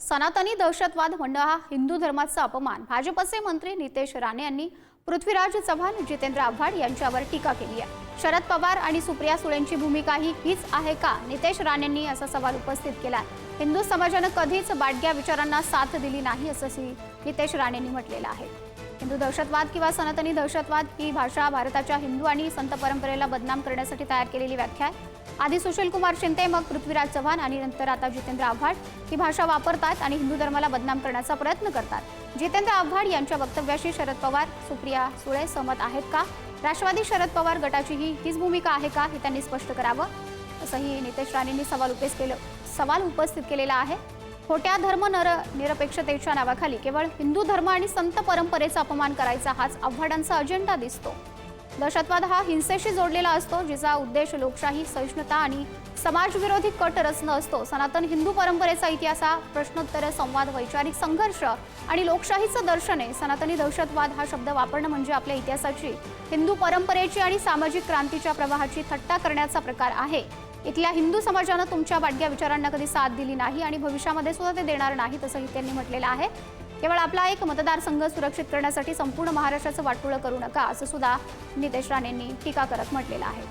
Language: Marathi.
सनातनी दहशतवाद म्हणणं हा हिंदू धर्माचा अपमान। भाजपचे मंत्री नितेश राणे यांनी पृथ्वीराज चव्हाण, जितेंद्र आव्हाड यांच्यावर टीका केली आहे। शरद पवार आणि सुप्रिया सुळेंची भूमिका हीच आहे का? नितेश राणेंनी असा सवाल उपस्थित केला। हिंदू समाजाने कधीच बाडग्या विचारांना साथ दिली नाही असंही नितेश राणेंनी म्हटलेलं आहे। हिंदू दहशतवाद किंवा सनातनी दहशतवाद ही भाषा भारताच्या हिंदू आणि संत परंपरेला बदनाम करण्यासाठी तयार केलेली व्याख्या आहे। आधी सुशील कुमार शिंदे, मग पृथ्वीराज चव्हाण आणि नंतर आता जितेंद्र आव्हाड ही भाषा वापरतात आणि हिंदू धर्माला बदनाम करण्याचा प्रयत्न करतात। जितेंद्र आव्हाड यांच्या वक्तव्याशी शरद पवार, सुप्रिया सुळे सहमत आहेत का? राष्ट्रवादी शरद पवार गटाची हीच भूमिका आहे का? हे त्यांनी स्पष्ट करावं असंही नितेश राणेंनी सवाल उपस्थित केलेला आहे। खोट्या निरपेक्षतेच्या नावाखाली केवळ हिंदू धर्म आणि संत परंपरेचा अपमान करायचा हाच आव्हाडांचा अजेंडा दिसतो। दहशतवाद हा हिंसेशी जोडलेला असतो, जिचा उद्देश लोकशाही, सहिष्णुता आणि समाजविरोधी कट रचणं असतो। सनातन हिंदू परंपरेचा इतिहास हा प्रश्नोत्तर, संवाद, वैचारिक संघर्ष आणि लोकशाहीचं दर्शन आहे। सनातनी दहशतवाद हा शब्द वापरणं म्हणजे आपल्या इतिहासाची, हिंदू परंपरेची आणि सामाजिक क्रांतीच्या प्रवाहाची थट्टा करण्याचा प्रकार आहे। इथल्या हिंदू समाजानं तुमच्या बाडग्या विचारांना कधी साथ दिली नाही आणि भविष्यामध्ये सुद्धा ते देणार नाही, तसंही त्यांनी म्हटलेलं आहे। केवळ आपला एक मतदारसंघ सुरक्षित करण्यासाठी संपूर्ण महाराष्ट्राचं वाटोळं करू नका, असं सुद्धा नितेश राणेंनी टीका करत म्हटलेलं आहे।